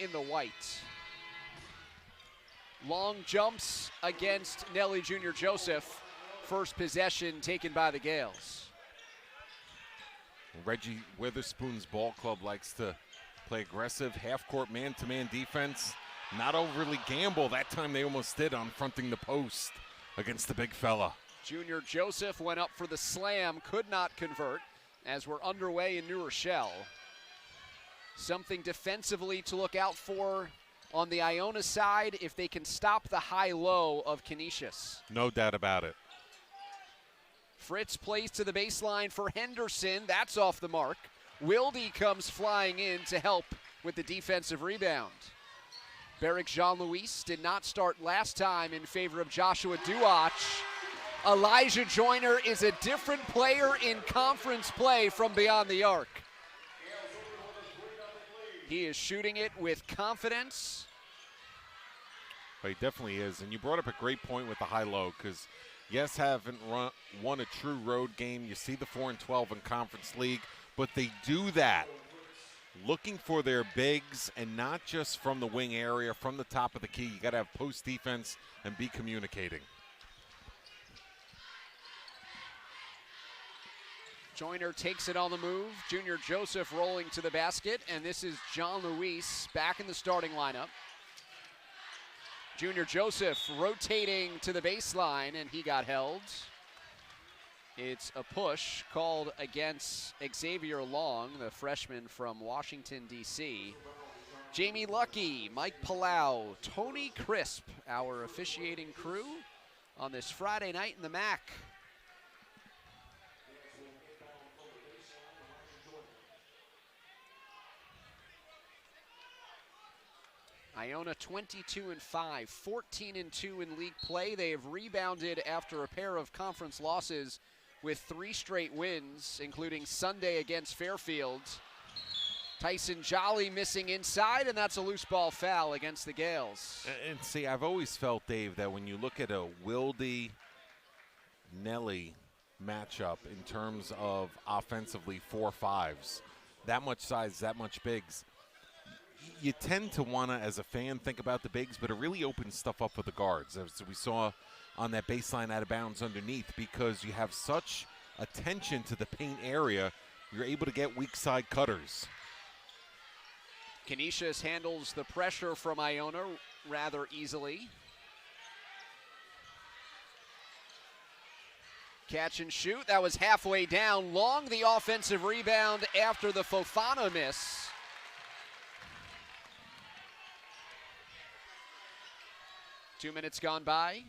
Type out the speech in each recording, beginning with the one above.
in the white. Long jumps against Nelly Jr. Joseph. First possession taken by the Gales. Reggie Witherspoon's ball club likes to play aggressive, half-court man-to-man defense. Not overly gamble. That time they almost did on fronting the post against the big fella. Junior Joseph went up for the slam, could not convert as we're underway in New Rochelle. Something defensively to look out for on the Iona side if they can stop the high-low of Canisius. No doubt about it. Fritz plays to the baseline for Henderson. That's off the mark. Wilde comes flying in to help with the defensive rebound. Barrick Jean-Louis did not start last time in favor of Joshua Duach. Elijah Joyner is a different player in conference play from beyond the arc. He is shooting it with confidence. But he definitely is. And you brought up a great point with the high-low because, yes, haven't won a true road game. You see the 4-12 in Conference League, but they do that looking for their bigs and not just from the wing area, from the top of the key. You got to have post defense and be communicating. Joyner takes it on the move. Junior Joseph rolling to the basket, and this is Jean-Louis back in the starting lineup. Junior Joseph rotating to the baseline, and he got held. It's a push called against Xavier Long, the freshman from Washington, D.C. Jamie Lucky, Mike Palau, Tony Crisp, our officiating crew on this Friday night in the MAC. Iona 22-5, 14-2 in league play. They have rebounded after a pair of conference losses with 3 straight wins, including Sunday against Fairfield. Tyson Jolly missing inside, and that's a loose ball foul against the Gales. And see, I've always felt, Dave, that when you look at a Wilde-Nelly matchup in terms of offensively 4-5s, that much size, that much bigs, you tend to want to, as a fan, think about the bigs, but it really opens stuff up for the guards, as we saw on that baseline out of bounds underneath, because you have such attention to the paint area, you're able to get weak side cutters. Canisius handles the pressure from Iona rather easily. Catch and shoot, that was halfway down. Long the offensive rebound after the Fofana miss. Two minutes gone by.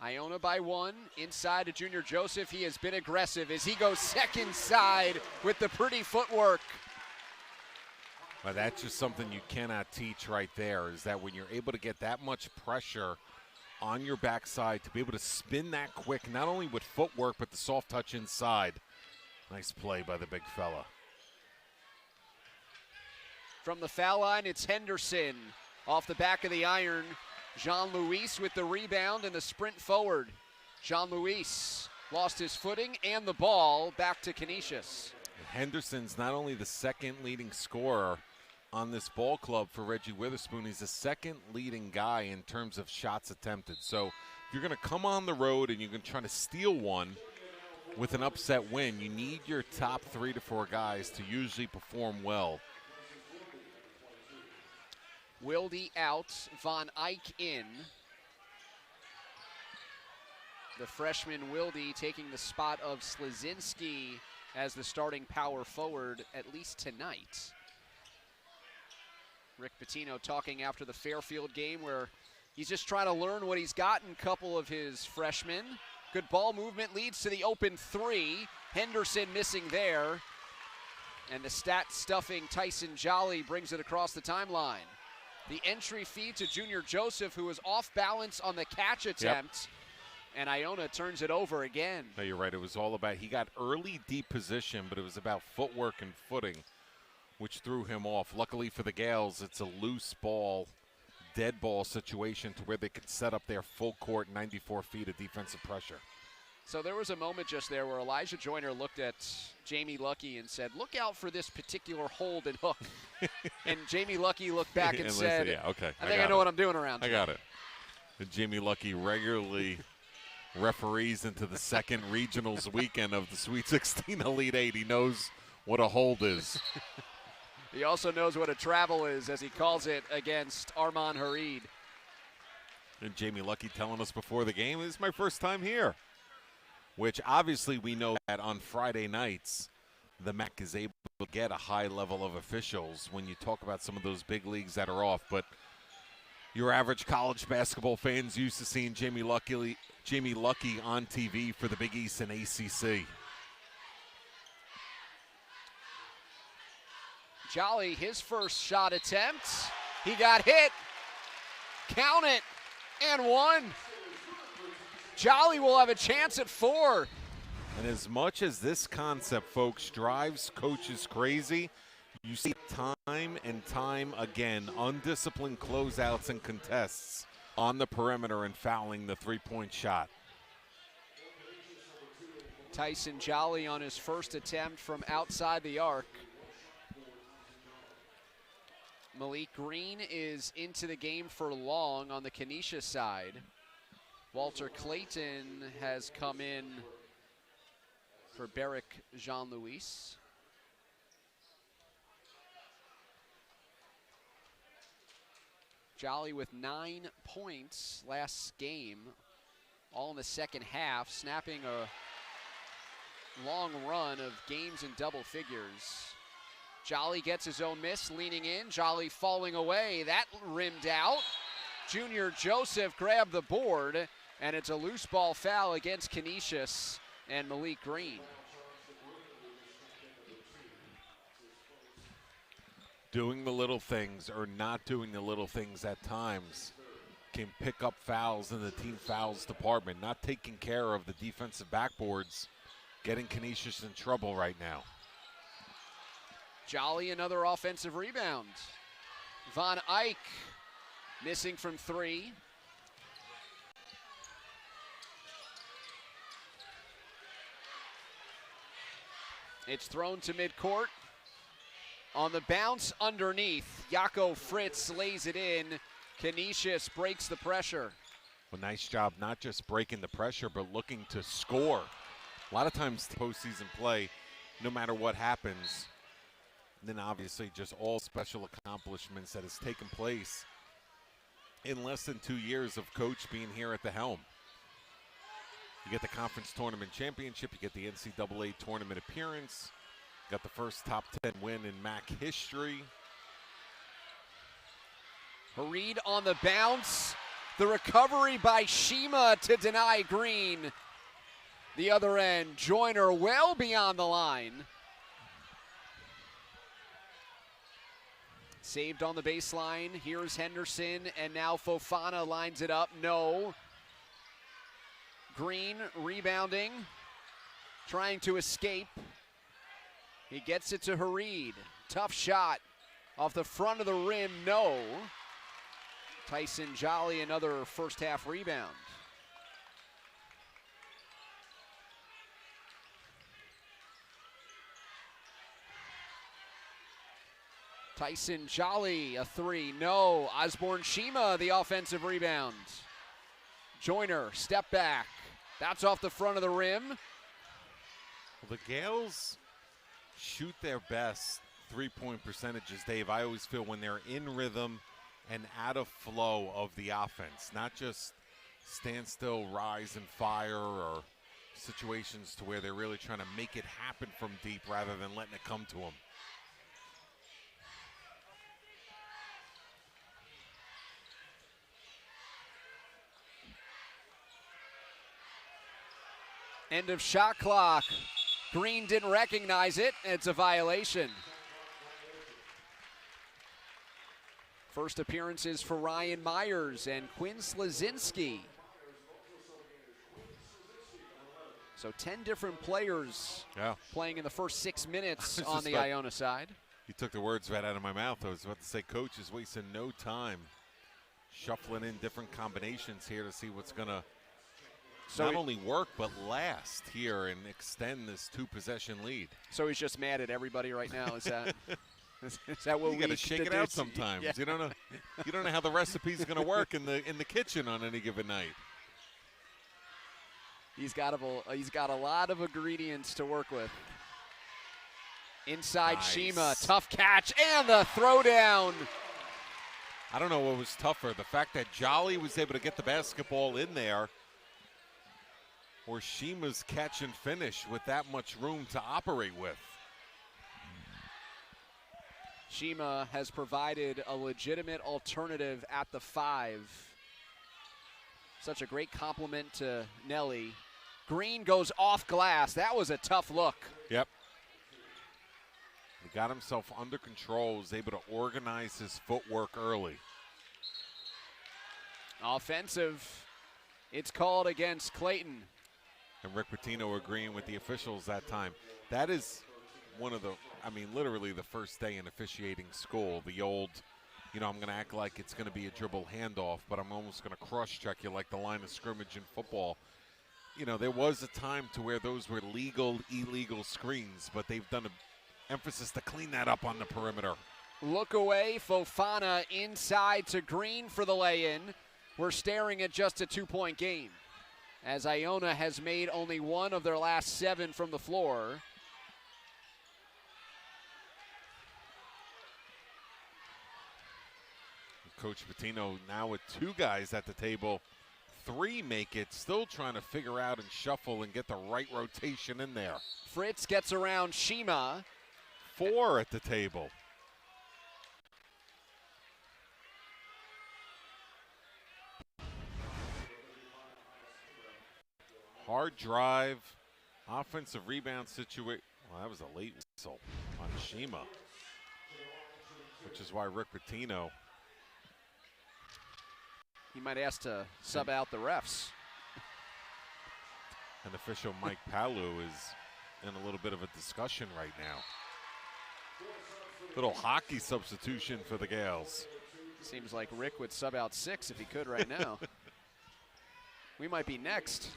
Iona by 1. Inside to Junior Joseph. He has been aggressive as he goes second side with the pretty footwork. Well, that's just something you cannot teach right there, is that when you're able to get that much pressure on your backside, to be able to spin that quick, not only with footwork, but the soft touch inside. Nice play by the big fella. From the foul line, it's Henderson off the back of the iron. Jean-Louis with the rebound and the sprint forward. Jean-Louis lost his footing and the ball back to Canisius. Henderson's not only the second leading scorer on this ball club for Reggie Witherspoon, he's the second leading guy in terms of shots attempted. So if you're going to come on the road and you're going to try to steal one with an upset win, you need your top 3 to 4 guys to usually perform well. Wilde out, Von Eyck in. The freshman Wilde taking the spot of Slazinski as the starting power forward, at least tonight. Rick Pitino talking after the Fairfield game where he's just trying to learn what he's got in a couple of his freshmen. Good ball movement leads to the open 3. Henderson missing there. And the stat-stuffing Tyson Jolly brings it across the timeline. The entry feed to Junior Joseph, who was off balance on the catch attempt. Yep. And Iona turns it over again. No, you're right. It was all about, he got early deep position, but it was about footwork and footing, which threw him off. Luckily for the Gales, it's a loose ball, dead ball situation to where they could set up their full court 94 feet of defensive pressure. So there was a moment just there where Elijah Joyner looked at Jamie Luckey and said, look out for this particular hold and hook. And Jamie Luckey looked back and said, yeah, okay, I think I know what I'm doing around here. I got it. And Jamie Luckey regularly referees into the second regionals weekend of the Sweet 16 Elite 8. He knows what a hold is. He also knows what a travel is, as he calls it, against Armand Harid. And Jamie Luckey telling us before the game, this is my first time here. Which obviously we know that on Friday nights, the MAC is able to get a high level of officials when you talk about some of those big leagues that are off. But your average college basketball fans used to seeing Jamie Luckey on TV for the Big East and ACC. Jolly, his first shot attempt. He got hit. Count it. And one. Jolly will have a chance at 4. And as much as this concept, folks, drives coaches crazy, you see time and time again undisciplined closeouts and contests on the perimeter and fouling the three-point shot. Tyson Jolly on his first attempt from outside the arc. Malik Green is into the game for long on the Canisius side. Walter Clayton has come in for Barrick Jean-Louis. Jolly with 9 points last game, all in the second half, snapping a long run of games in double figures. Jolly gets his own miss, leaning in. Jolly falling away. That rimmed out. Junior Joseph grabbed the board, and it's a loose ball foul against Canisius and Malik Green. Doing the little things or not doing the little things at times can pick up fouls in the team fouls department. Not taking care of the defensive backboards, getting Canisius in trouble right now. Jolly, another offensive rebound. Von Eyck missing from 3. It's thrown to midcourt. On the bounce underneath, Jaco Fritz lays it in. Canisius breaks the pressure. Well, nice job not just breaking the pressure, but looking to score. A lot of times postseason play, no matter what happens, then obviously just all special accomplishments that has taken place in less than 2 years of coach being here at the helm. You get the conference tournament championship, you get the NCAA tournament appearance, got the first top 10 win in MAC history. Harid on the bounce. The recovery by Shima to deny Green. The other end, Joyner well beyond the line. Saved on the baseline. Here's Henderson, and now Fofana lines it up. No. Green rebounding, trying to escape. He gets it to Harid. Tough shot off the front of the rim. No. Tyson Jolly, another first half rebound. Tyson Jolly, a 3, no. Osborne Shima, the offensive rebound. Joyner, step back. That's off the front of the rim. Well, the Gales shoot their best three-point percentages, Dave. I always feel when they're in rhythm and out of flow of the offense, not just stand still, rise and fire, or situations to where they're really trying to make it happen from deep rather than letting it come to them. End of shot clock. Green didn't recognize it. It's a violation. First appearances for Ryan Myers and Quinn Slazinski. So 10 different players playing in the first 6 minutes on the Iona side. You took the words right out of my mouth. I was about to say, Coach is wasting no time shuffling in different combinations here to see what's going to not only work but last here and extend this 2-possession lead. So he's just mad at everybody right now. Is that is that what you we got to shake it out sometimes? Yeah. You don't know how the recipe's going to work in the kitchen on any given night. He's got a lot of ingredients to work with. Inside nice. Shima, tough catch and the throwdown. I don't know what was tougher, the fact that Jolly was able to get the basketball in there, or Shima's catch and finish with that much room to operate with. Shima has provided a legitimate alternative at the 5. Such a great compliment to Nelly. Green goes off glass. That was a tough look. Yep. He got himself under control, was able to organize his footwork early. Offensive. It's called against Clayton. And Rick Pitino agreeing with the officials that time. That is one of the, literally the first day in officiating school. The old, I'm going to act like it's going to be a dribble handoff, but I'm almost going to cross-check you like the line of scrimmage in football. There was a time to where those were legal, illegal screens, but they've done an emphasis to clean that up on the perimeter. Look away, Fofana inside to Green for the lay-in. We're staring at just a 2-point game, as Iona has made only one of their last 7 from the floor. Coach Pitino now with 2 guys at the table. 3 make it, still trying to figure out and shuffle and get the right rotation in there. Fritz gets around Shima. 4 at the table. Hard drive, offensive rebound situation. Well, that was a late whistle on Shima, which is why Rick Pitino. He might ask to sub out the refs. And official Mike Palu is in a little bit of a discussion right now. Little hockey substitution for the Gales. Seems like Rick would sub out 6 if he could right now. We might be next.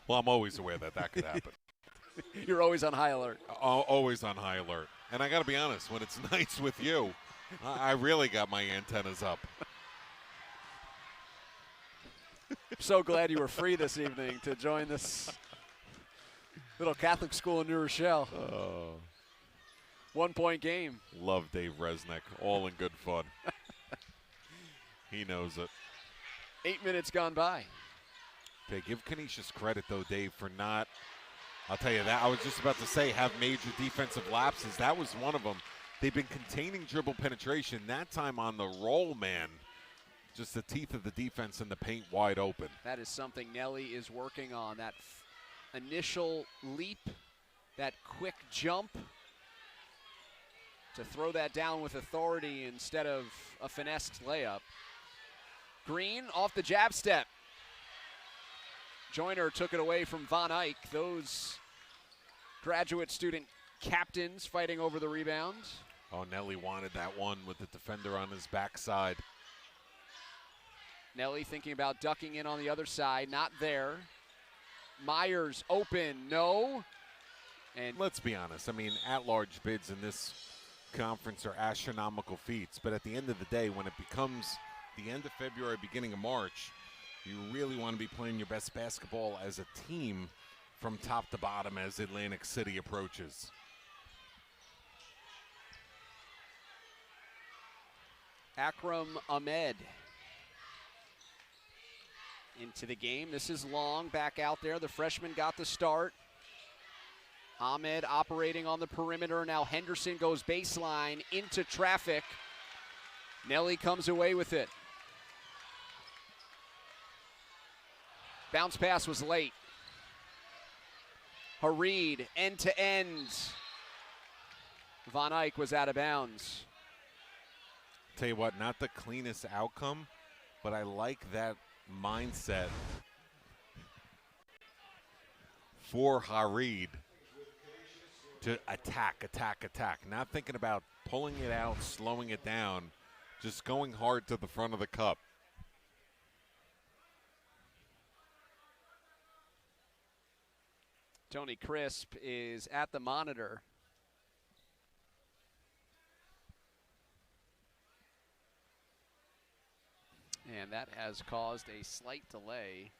Well, I'm always aware that could happen. You're always on high alert. Always on high alert. And I got to be honest, when it's nights with you, I really got my antennas up. So glad you were free this evening to join this little Catholic school in New Rochelle. 1-point game. Love Dave Resnick. All in good fun. He knows it. 8 minutes gone by. Okay, give Canisius credit, though, Dave, for not, I'll tell you that, I was just about to say, have major defensive lapses. That was one of them. They've been containing dribble penetration, that time on the roll, man. Just the teeth of the defense and the paint wide open. That is something Nelly is working on, that initial leap, that quick jump, to throw that down with authority instead of a finessed layup. Green off the jab step. Joyner took it away from Von Eyck. Those graduate student captains fighting over the rebound. Oh, Nelly wanted that one with the defender on his backside. Nelly thinking about ducking in on the other side, not there. Myers open, no. And let's be honest, at-large bids in this conference are astronomical feats, but at the end of the day, when it becomes the end of February, beginning of March, you really want to be playing your best basketball as a team from top to bottom as Atlantic City approaches. Akram Ahmed into the game. This is Long back out there. The freshman got the start. Ahmed operating on the perimeter. Now Henderson goes baseline into traffic. Nelly comes away with it. Bounce pass was late. Hareed end to end. Von Eyck was out of bounds. Tell you what, not the cleanest outcome, but I like that mindset for Hareed to attack. Not thinking about pulling it out, slowing it down, just going hard to the front of the cup. Tony Crisp is at the monitor. And that has caused a slight delay.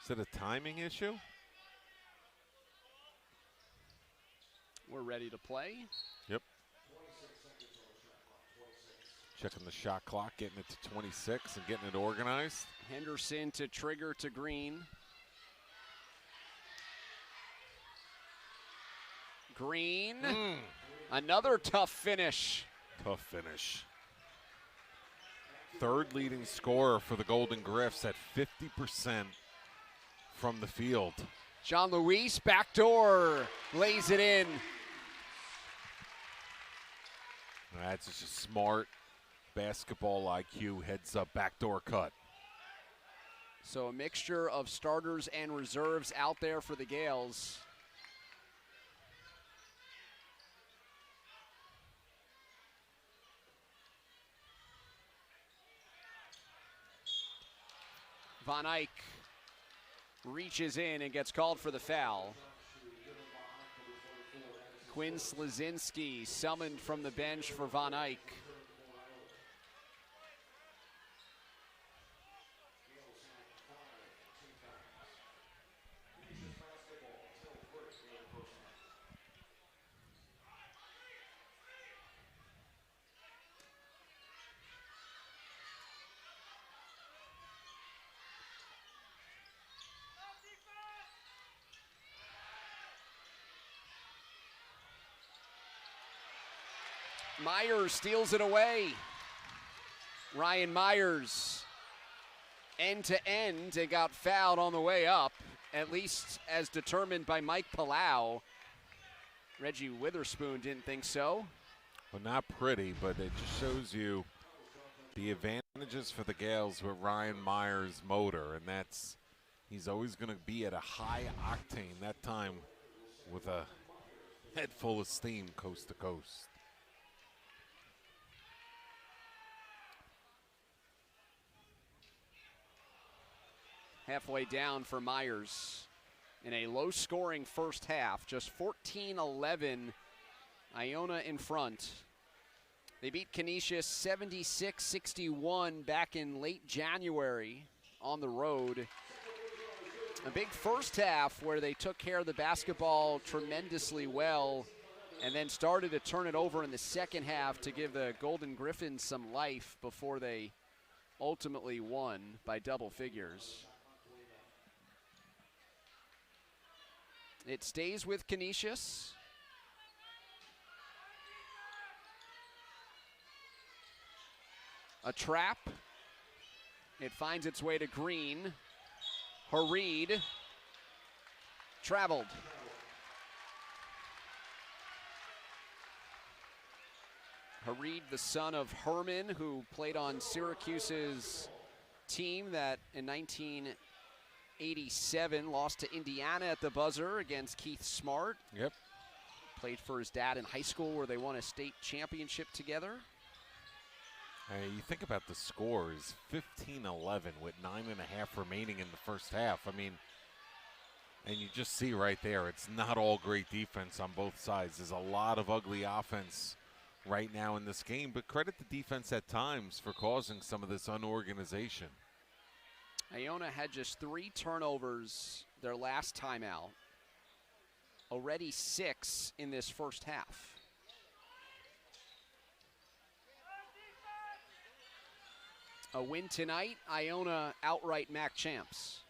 Is it a timing issue? We're ready to play. Yep. Checking the shot clock, getting it to 26 and getting it organized. Henderson to trigger to Green. Green, another tough finish. Tough finish. Third leading scorer for the Golden Griffs at 50% from the field. John Luis, backdoor, lays it in. That's just a smart basketball IQ, heads up backdoor cut. So a mixture of starters and reserves out there for the Gales. Von Eyck reaches in and gets called for the foul. Quinn Slazinski summoned from the bench for Von Eyck. Myers steals it away. Ryan Myers, end to end, and got fouled on the way up, at least as determined by Mike Palau. Reggie Witherspoon didn't think so. Well, not pretty, but it just shows you the advantages for the Gales with Ryan Myers' motor, and that's he's always going to be at a high octane, that time with a head full of steam coast to coast. Halfway down for Myers in a low-scoring first half, just 14-11, Iona in front. They beat Canisius 76-61 back in late January on the road. A big first half where they took care of the basketball tremendously well and then started to turn it over in the second half to give the Golden Griffins some life before they ultimately won by double figures. It stays with Canisius. A trap. It finds its way to Green. Hareed traveled. Hareed, the son of Herman, who played on Syracuse's team that in 1987 lost to Indiana at the buzzer against Keith Smart. Yep. Played for his dad in high school where they won a state championship together. You think about the scores, 15-11 with 9.5 remaining in the first half. I mean, and you just see right there, it's not all great defense on both sides. There's a lot of ugly offense right now in this game, but credit the defense at times for causing some of this unorganization. Iona had just 3 turnovers their last timeout. Already 6 in this first half. A win tonight, Iona outright MAC champs.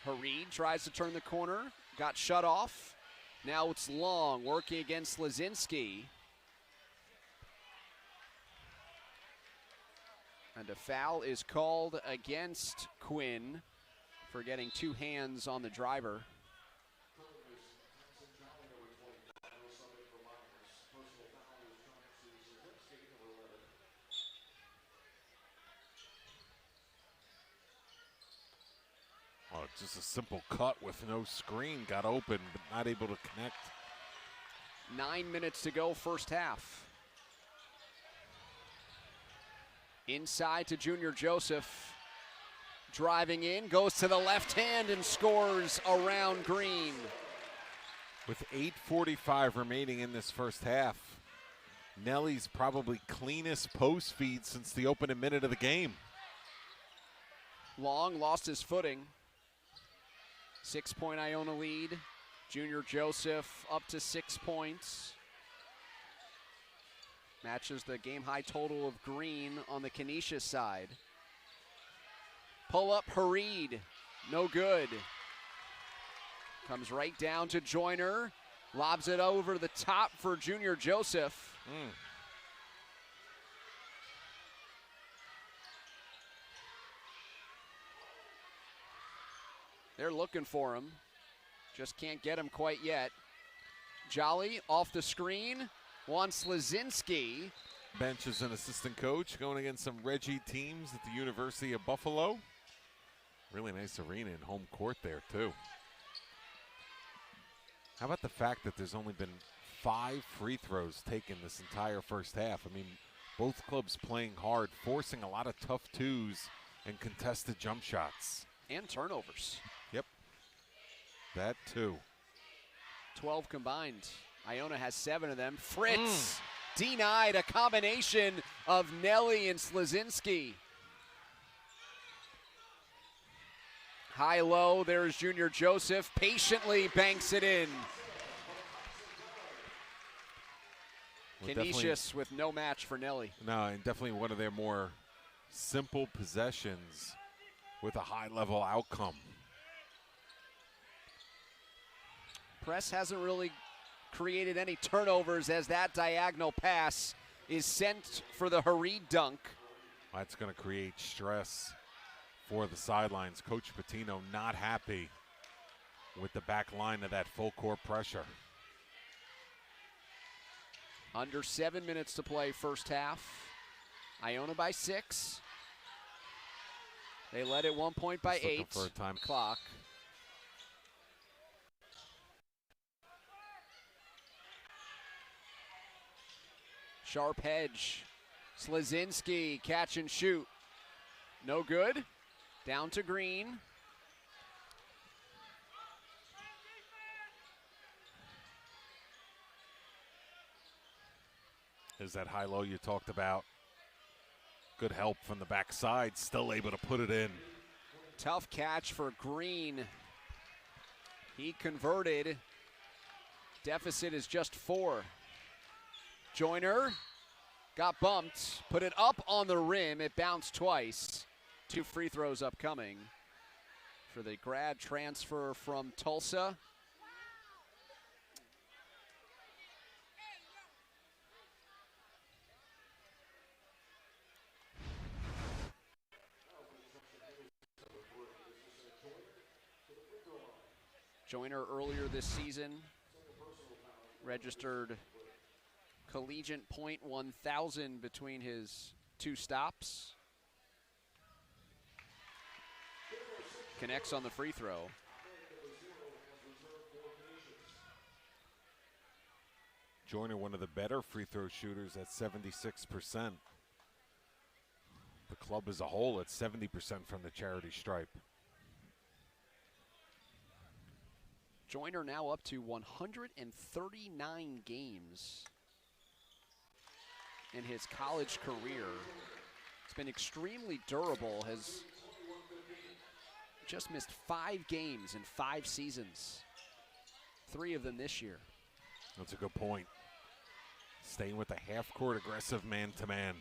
Hareed tries to turn the corner, got shut off. Now it's Long working against Lazinski. And a foul is called against Quinn for getting 2 hands on the driver. Just a simple cut with no screen. Got open, but not able to connect. 9 minutes to go, first half. Inside to Junior Joseph. Driving in, goes to the left hand and scores around Green. With 8:45 remaining in this first half, Nelly's probably cleanest post feed since the opening minute of the game. Long lost his footing. 6-point Iona lead. Junior Joseph up to 6 points. Matches the game-high total of Green on the Canisius side. Pull-up Hareed, no good. Comes right down to Joyner. Lobs it over the top for Junior Joseph. They're looking for him. Just can't get him quite yet. Jolly off the screen. Wants Slazinski. Bench is an assistant coach going against some Reggie teams at the University of Buffalo. Really nice arena and home court there, too. How about the fact that there's only been 5 free throws taken this entire first half? I mean, both clubs playing hard, forcing a lot of tough twos and contested jump shots. And turnovers. Yep. That, too. 12 combined. Iona has 7 of them. Fritz denied a combination of Nelly and Slazinski. High-low, there's Junior Joseph. Patiently banks it in. Well, Canisius with no match for Nelly. No, and definitely one of their more simple possessions with a high-level outcome. Press hasn't really created any turnovers as that diagonal pass is sent for the Hareed dunk. That's going to create stress for the sidelines. Coach Patino not happy with the back line of that full court pressure. Under 7 minutes to play first half. Iona by 6. They led at 1 point by 8. For a time clock. Sharp hedge. Slazinski, catch and shoot. No good. Down to Green. Is that high-low you talked about? Good help from the backside, still able to put it in. Tough catch for Green. He converted. Deficit is just 4. Joyner got bumped, put it up on the rim. It bounced twice. 2 free throws upcoming for the grad transfer from Tulsa. Joyner earlier this season registered collegiate .1000 between his 2 stops. Connects on the free throw. Joyner, one of the better free throw shooters at 76%. The club as a whole at 70% from the charity stripe. Joyner now up to 139 games in his college career. It's been extremely durable, has just missed 5 games in 5 seasons. 3 of them this year. That's a good point. Staying with the half-court aggressive man-to-man.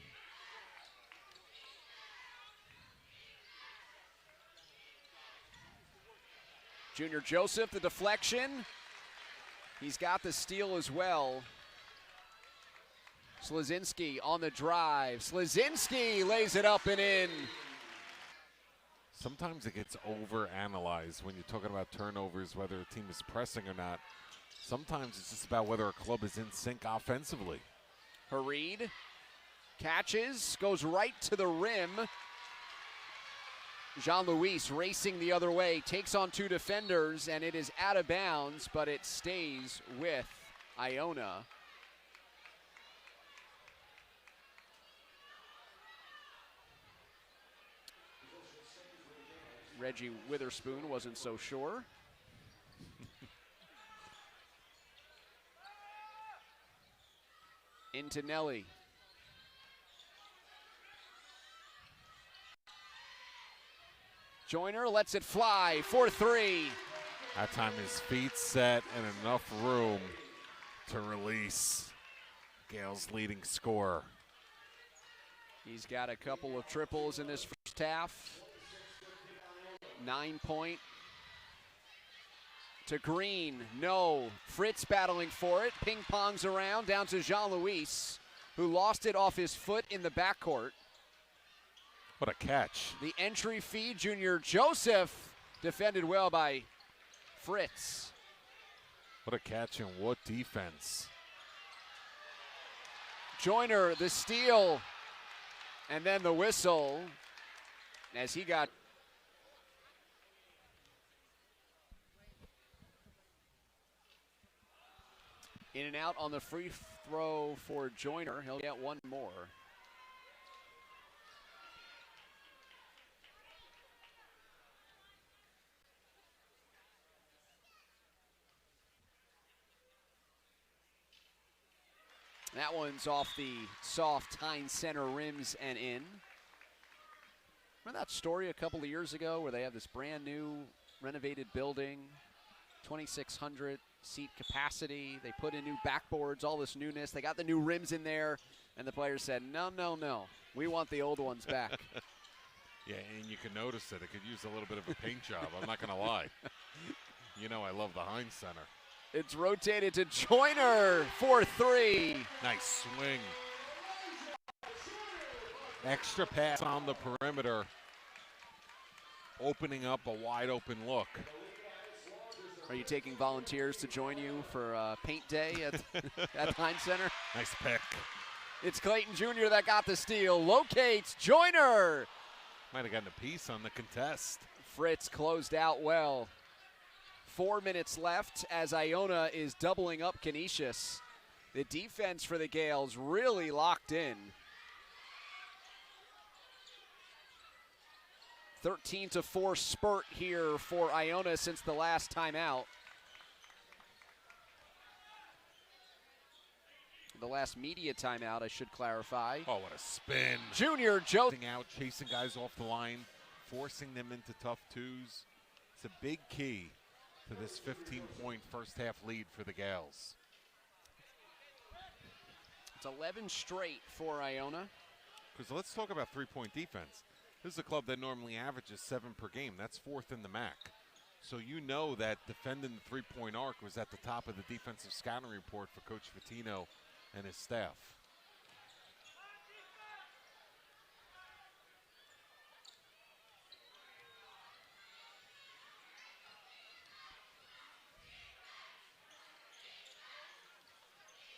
Junior Joseph, the deflection. He's got the steal as well. Slazinski on the drive. Slazinski lays it up and in. Sometimes it gets over-analyzed when you're talking about turnovers, whether a team is pressing or not. Sometimes it's just about whether a club is in sync offensively. Hareed catches, goes right to the rim. Jean-Louis racing the other way, takes on 2 defenders, and it is out of bounds, but it stays with Iona. Reggie Witherspoon wasn't so sure. Into Nelly. Joyner lets it fly for 3. That time his feet set and enough room to release. Gales leading scorer. He's got a couple of triples in this first half. 9-point to Green. No. Fritz battling for it. Ping pongs around down to Jean-Louis, who lost it off his foot in the backcourt. What a catch. The entry feed, Junior Joseph, defended well by Fritz. What a catch and what defense. Joyner, the steal, and then the whistle as he got in and out on the free throw for Joyner. He'll get one more. That one's off the soft Heinz Center rims and in. Remember that story a couple of years ago where they have this brand new renovated building, 2,600 seat capacity. They put in new backboards, all this newness. They got the new rims in there, and the players said, no, no, no. We want the old ones back. Yeah, and you can notice that it could use a little bit of a paint job. I'm not going to lie. You know I love the Heinz Center. It's rotated to Joyner for 3. Nice swing. Extra pass on the perimeter, opening up a wide open look. Are you taking volunteers to join you for paint day at Heinz Center? Nice pick. It's Clayton Jr. that got the steal. Locates Joyner. Might have gotten a piece on the contest. Fritz closed out well. 4 minutes left as Iona is doubling up Canisius. The defense for the Gales really locked in. 13-4 spurt here for Iona since the last timeout. The last media timeout, I should clarify. Oh, what a spin. Junior Joseph out, chasing guys off the line, forcing them into tough twos. It's a big key to this 15-point first half lead for the Gales. It's 11 straight for Iona. Because let's talk about three-point defense. This is a club that normally averages 7 per game. That's 4th in the MAC. So you know that defending the three-point arc was at the top of the defensive scouting report for Coach Fatino and his staff.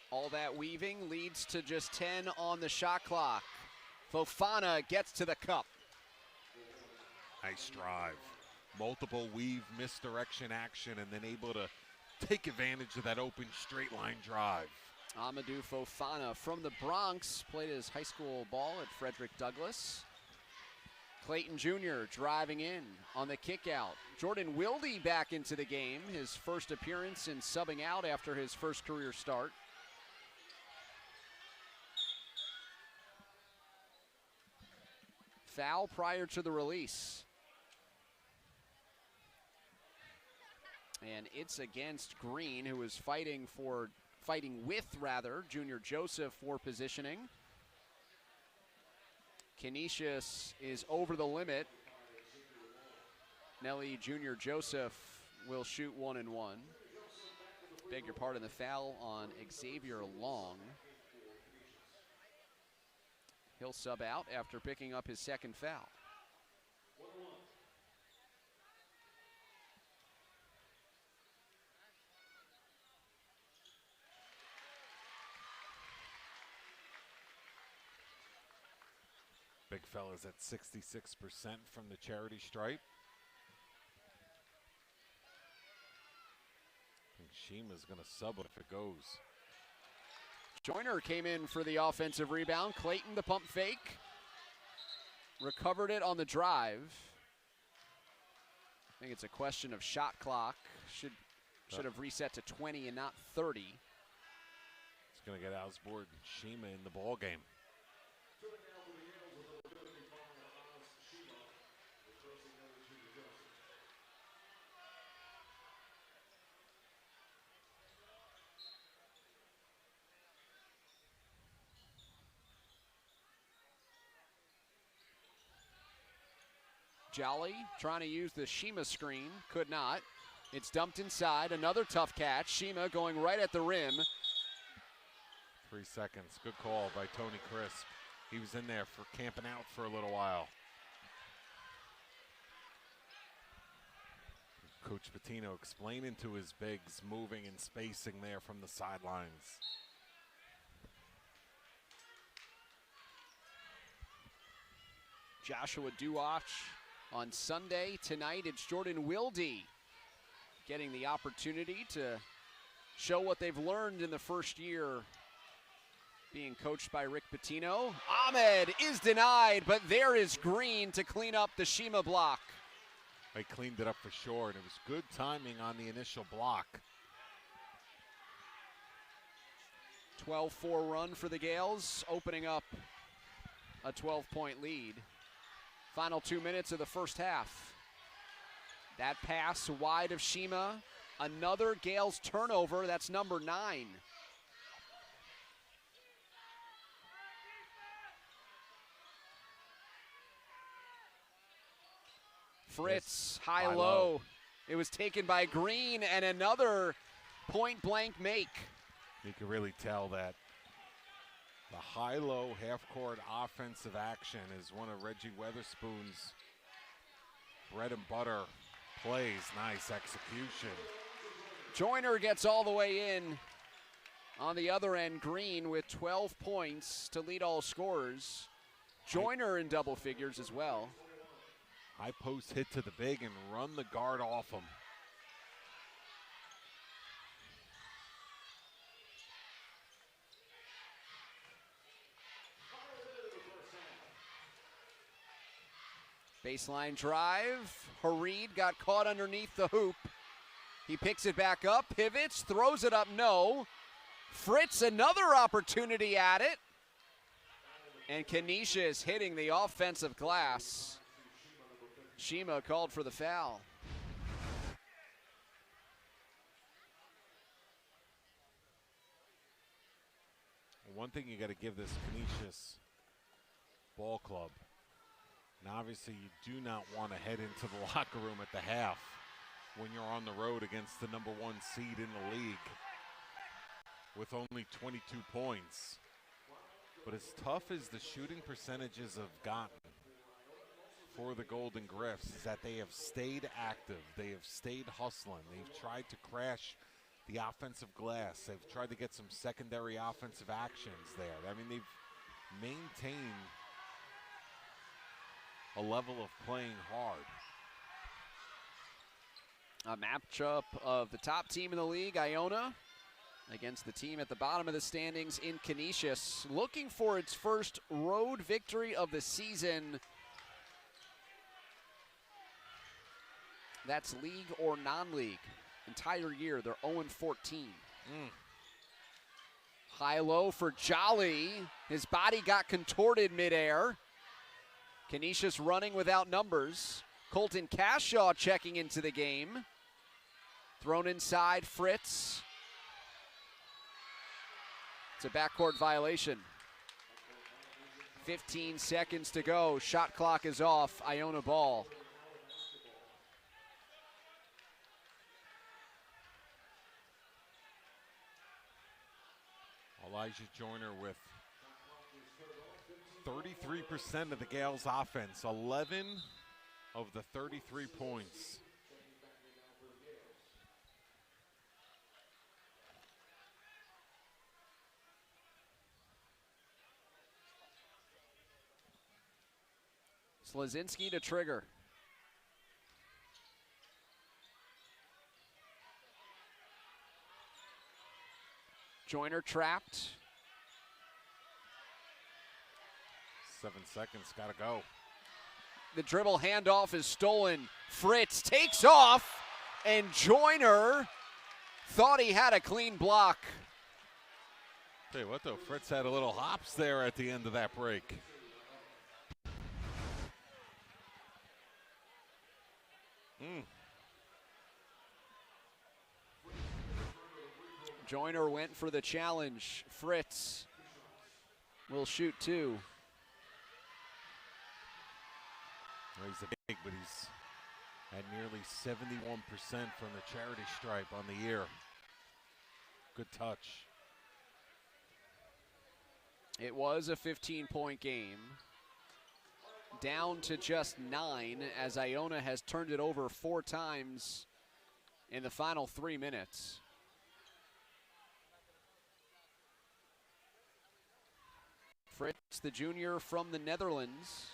All that weaving leads to just 10 on the shot clock. Fofana gets to the cup. Nice drive. Multiple weave misdirection action and then able to take advantage of that open straight line drive. Amadou Fofana from the Bronx played his high school ball at Frederick Douglass. Clayton Jr. driving in on the kick out. Jordan Wilde back into the game, his first appearance in subbing out after his first career start. Foul prior to the release. And it's against Green, who is fighting with Junior Joseph for positioning. Canisius is over the limit. Nelly Junior Joseph will shoot 1 and 1. Beg your pardon, the foul on Xavier Long. He'll sub out after picking up his second foul. Big fella's at 66% from the charity stripe. I think Shima's going to sub it if it goes. Joyner came in for the offensive rebound. Clayton the pump fake. Recovered it on the drive. I think it's a question of shot clock. Should have reset to 20 and not 30. It's going to get Osborne Shima in the ball game. Jolly trying to use the Shima screen, could not. It's dumped inside, another tough catch. Shima going right at the rim. 3 seconds, good call by Tony Crisp. He was in there for camping out for a little while. Coach Pitino explaining to his bigs, moving and spacing there from the sidelines. Joshua Duwatch on Sunday. Tonight it's Jordan Wilde getting the opportunity to show what they've learned in the first year being coached by Rick Pitino. Ahmed is denied, but there is Green to clean up the Shima block. They cleaned it up for sure, and it was good timing on the initial block. 12-4 run for the Gales, opening up a 12-point lead. Final 2 minutes of the first half. That pass wide of Shima. Another Gales turnover, that's number 9. Fritz, high-low. It was taken by Green, and another point-blank make. You can really tell that the high-low half-court offensive action is one of Reggie Weatherspoon's bread and butter plays. Nice execution. Joyner gets all the way in. On the other end, Green with 12 points to lead all scorers. Joyner in double figures as well. High post hit to the big and run the guard off him. Baseline drive. Hareed got caught underneath the hoop. He picks it back up, pivots, throws it up, no. Fritz, another opportunity at it. And Canisius hitting the offensive glass. Shima called for the foul. One thing you got to give this Canisius ball club, and obviously you do not want to head into the locker room at the half when you're on the road against the number 1 seed in the league with only 22 points. But as tough as the shooting percentages have gotten for the Golden Griffs, is that they have stayed active. They have stayed hustling. They've tried to crash the offensive glass. They've tried to get some secondary offensive actions there. I mean, they've maintained a level of playing hard. A matchup of the top team in the league, Iona, against the team at the bottom of the standings in Canisius, looking for its first road victory of the season. That's league or non-league. Entire year, they're 0-14. High-low for Jolly. His body got contorted midair. Canisius running without numbers. Colton Cashaw checking into the game. Thrown inside, Fritz. It's a backcourt violation. 15 seconds to go. Shot clock is off. Iona ball. Elijah Joyner with 33% of the Gales' offense, 11 of the 33 points. Slazinski to trigger. Joyner trapped. 7 seconds, gotta go. The dribble handoff is stolen. Fritz takes off, and Joyner thought he had a clean block. Tell you what though, Fritz had a little hops there at the end of that break. Joyner went for the challenge. Fritz will shoot 2. Well, he's a big, but he's at nearly 71% from the charity stripe on the year. Good touch. It was a 15-point game. Down to just 9 as Iona has turned it over 4 times in the final 3 minutes. Fritz, the junior from the Netherlands.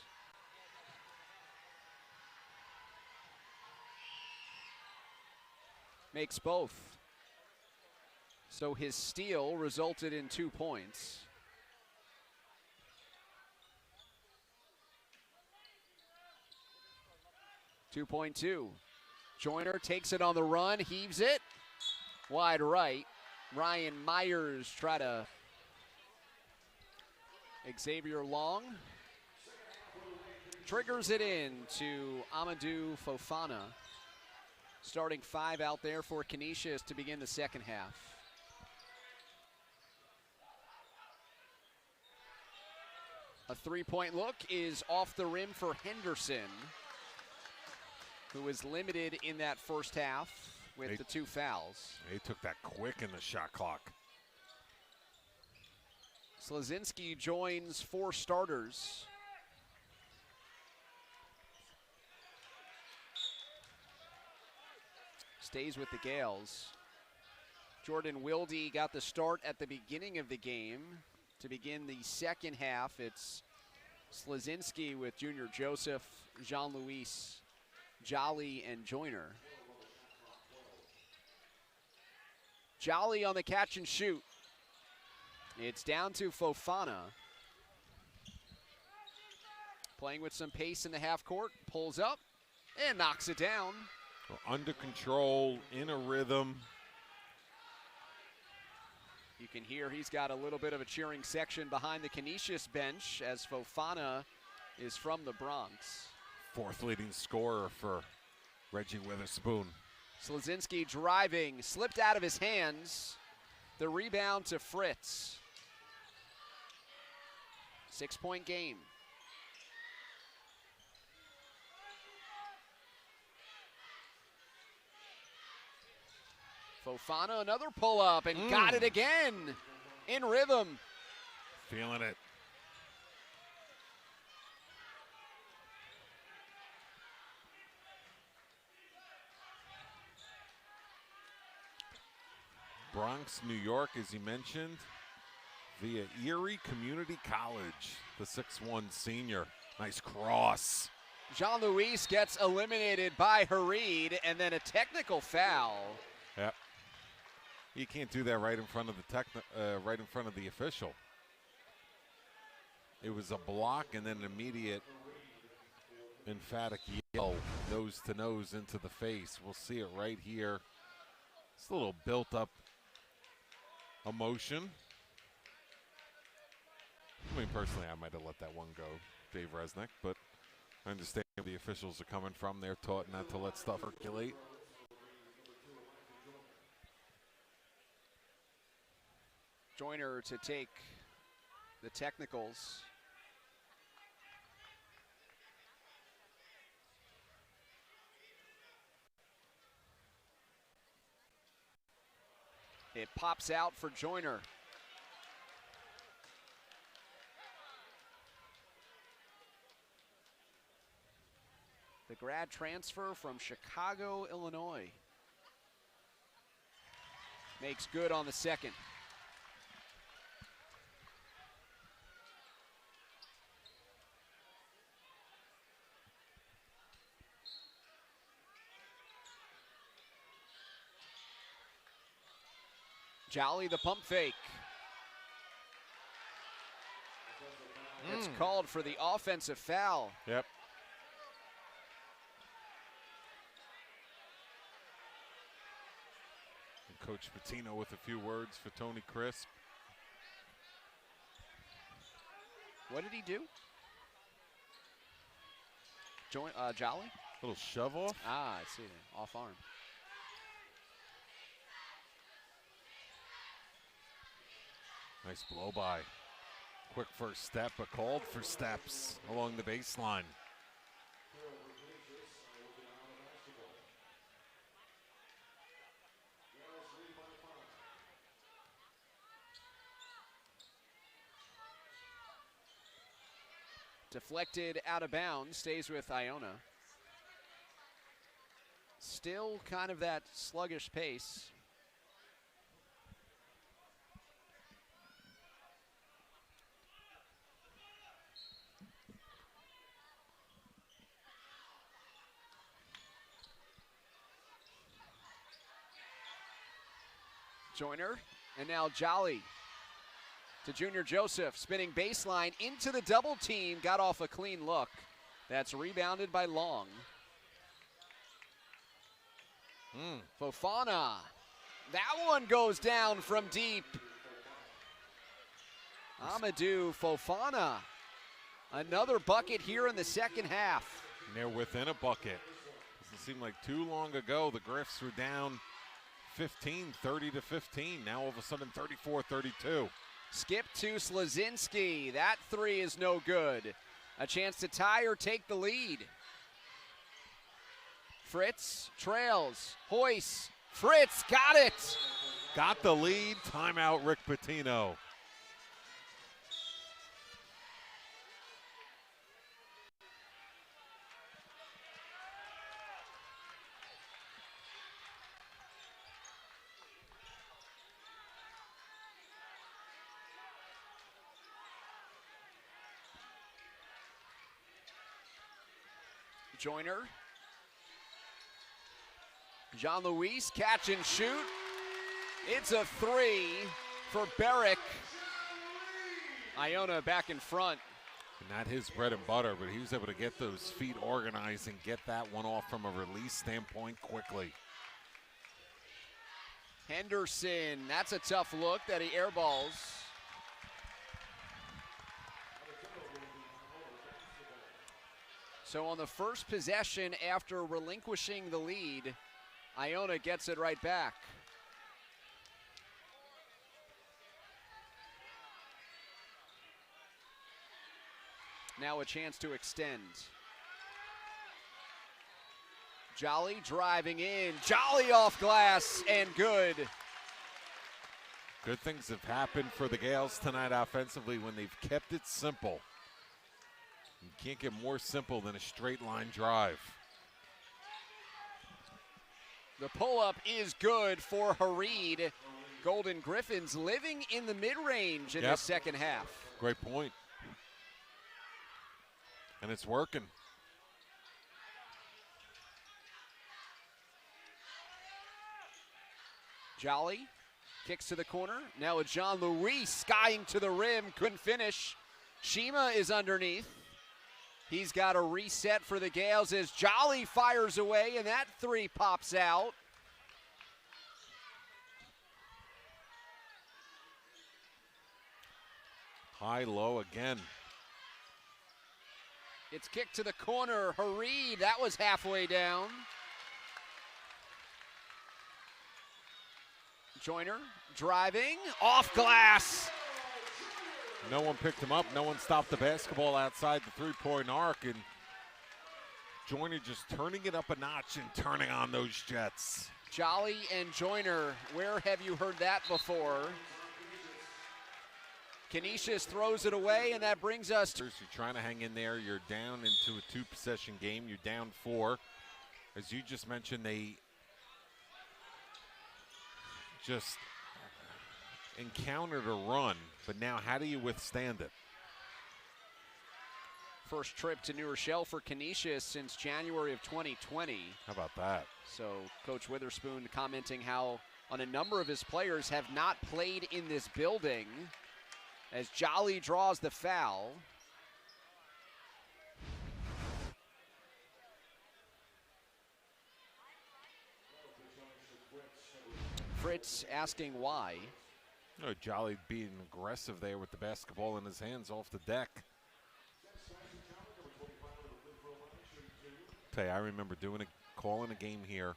Makes both. So his steal resulted in 2 points. .2. Joyner takes it on the run, heaves it. Wide right. Ryan Myers try to Xavier Long triggers it in to Amadou Fofana. Starting 5 out there for Canisius to begin the second half. A 3-point look is off the rim for Henderson, who was limited in that first half with the 2 fouls. He took that quick in the shot clock. Slazinski joins 4 starters. Stays with the Gales. Jordan Wilde got the start at the beginning of the game. To begin the second half, it's Slazinski with Junior Joseph, Jean-Louis, Jolly, and Joyner. Jolly on the catch and shoot. It's down to Fofana. Playing with some pace in the half court, pulls up and knocks it down. Well, under control, in a rhythm. You can hear he's got a little bit of a cheering section behind the Canisius bench as Fofana is from the Bronx. 4th leading scorer for Reggie Witherspoon. Slazinski driving, slipped out of his hands. The rebound to Fritz. 6-point game. Fofana, another pull-up, and got it again in rhythm. Feeling it. Bronx, New York, as you mentioned, via Erie Community College, the 6'1" senior. Nice cross. Jean-Louis gets eliminated by Hareed, and then a technical foul. Yep. You can't do that right in front of the official. It was a block and then an immediate emphatic yell, nose to nose into the face. We'll see it right here. It's a little built up emotion. I mean, personally, I might have let that one go, Dave Resnick, but I understand where the officials are coming from. They're taught not to let stuff percolate. Joyner to take the technicals. It pops out for Joyner. The grad transfer from Chicago, Illinois. Makes good on the second. Jolly the pump fake. It's called for the offensive foul. Yep. And Coach Patino with a few words for Tony Crisp. What did he do? Jolly? Little shove off. Ah, I see that. Off arm. Nice blow by. Quick first step, but called for steps along the baseline. Deflected out of bounds, stays with Iona. Still kind of that sluggish pace. Joyner, and now Jolly to Junior Joseph, spinning baseline into the double team, got off a clean look. That's rebounded by Long. Fofana, that one goes down from deep. Amadou Fofana, another bucket here in the second half. And they're within a bucket. Doesn't seem like too long ago the Griffs were down 15, 30-15. Now all of a sudden 34-32. Skip to Slazinski. That three is no good. A chance to tie or take the lead. Fritz trails. Hoyce. Fritz got it. Got the lead. Timeout, Rick Pitino. Joyner. Jean-Louis, catch and shoot. It's a three for Barrick. Iona back in front. Not his bread and butter, but he was able to get those feet organized and get that one off from a release standpoint quickly. Henderson, that's a tough look that he airballs. So on the first possession after relinquishing the lead, Iona gets it right back. Now a chance to extend. Jolly driving in. Jolly off glass and good. Good things have happened for the Gales tonight offensively when they've kept it simple. You can't get more simple than a straight line drive. The pull-up is good for Hareed. Golden Griffins living in the mid-range in the second half. Great point. And it's working. Jolly kicks to the corner. Now a Jean-Louis skying to the rim. Couldn't finish. Shima is underneath. He's got a reset for the Gales as Jolly fires away, and that three pops out. High-low again. It's kicked to the corner. Hareed, that was halfway down. Joyner driving, off glass. No one picked him up. No one stopped the basketball outside the three-point arc. And Joyner just turning it up a notch and turning on those Jets. Jolly and Joyner, where have you heard that before? Canisius throws it away, and that brings us to... You're trying to hang in there. You're down into a two-possession game. You're down 4. As you just mentioned, they just encountered a run, but now how do you withstand it? First trip to New Rochelle for Canisius since January of 2020. How about that? So Coach Witherspoon commenting how on a number of his players have not played in this building as Jolly draws the foul. Fritz asking why. Oh, Jolly being aggressive there with the basketball in his hands off the deck. Tell you, I remember calling a game here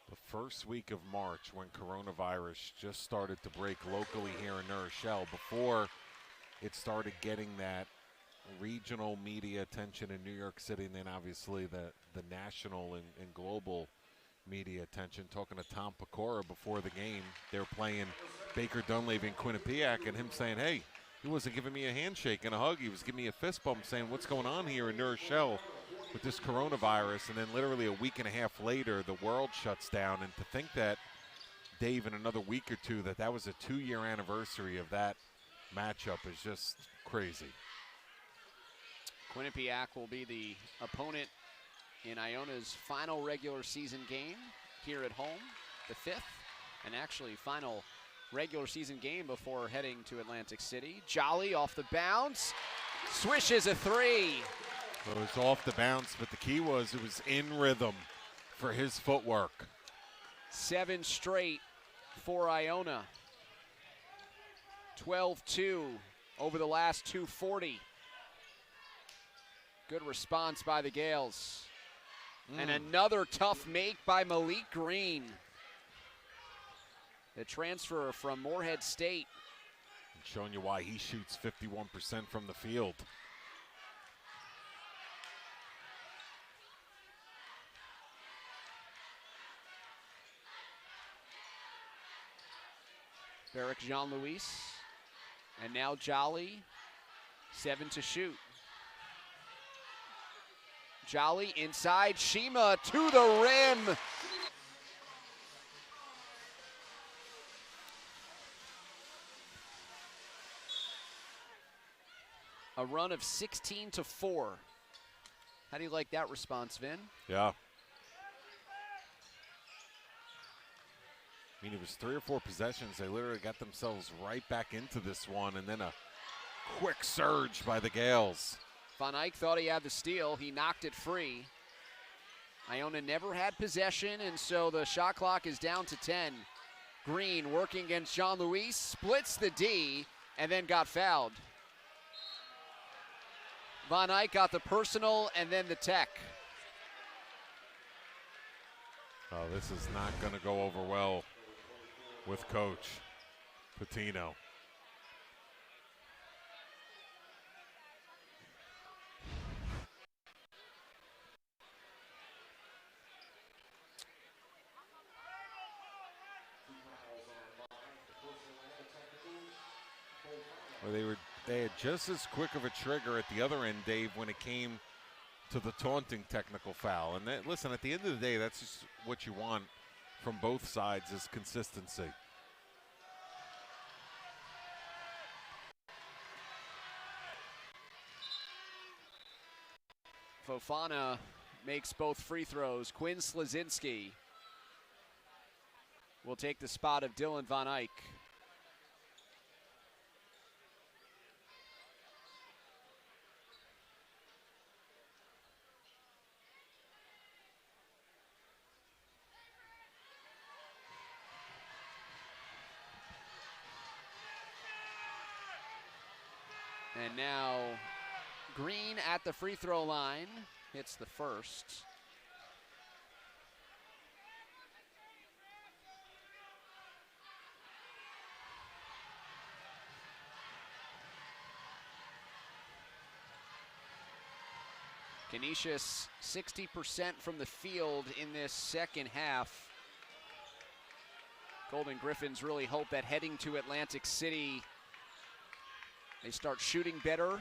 the first week of March when coronavirus just started to break locally here in New Rochelle, before it started getting that regional media attention in New York City, and then obviously the national and global media attention. Talking to Tom Pecora before the game, they were playing Baker Dunleavy and Quinnipiac, and him saying, hey, he wasn't giving me a handshake and a hug, he was giving me a fist bump, saying, what's going on here in New Rochelle with this coronavirus? And then literally a week and a half later, the world shuts down. And to think that, Dave, in another week or two, that was a 2-year anniversary of that matchup is just crazy. Quinnipiac will be the opponent in Iona's final regular season game here at home, the 5th, and actually final regular season game before heading to Atlantic City. Jolly off the bounce, swishes a 3. It was off the bounce, but the key was it was in rhythm for his footwork. 7 straight for Iona. 12-2 over the last 240. Good response by the Gales. And another tough make by Malik Green. The transfer from Morehead State. And showing you why he shoots 51% from the field. Barrick Jean-Louis. And now Jolly, 7 to shoot. Jolly inside, Shima to the rim. A run of 16-4. How do you like that response, Vin? Yeah. I mean, it was 3 or 4 possessions. They literally got themselves right back into this one, and then a quick surge by the Gales. Van Eyck thought he had the steal. He knocked it free. Iona never had possession, and so the shot clock is down to 10. Green working against Jean-Louis, splits the D, and then got fouled. Van Eyck got the personal and then the tech. Oh, this is not going to go over well with Coach Patino. Well, they had just as quick of a trigger at the other end, Dave, when it came to the taunting technical foul. And that, listen, at the end of the day, that's just what you want from both sides, is consistency. Fofana makes both free throws. Quinn Slazinski will take the spot of Dylan Van Eyck. And now Green at the free throw line, hits the first. Canisius 60% from the field in this second half. Golden Griffins really hope that heading to Atlantic City, they start shooting better,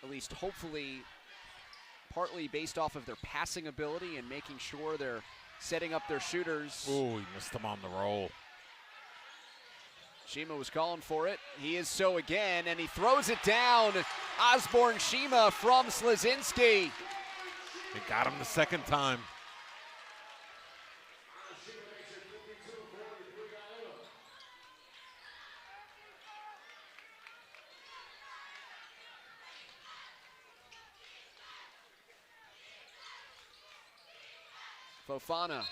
at least hopefully partly based off of their passing ability and making sure they're setting up their shooters. Ooh, he missed them on the roll. Shima was calling for it. He is so again, and he throws it down. Osborne Shima from Slazinski. They got him the second time. Fofana.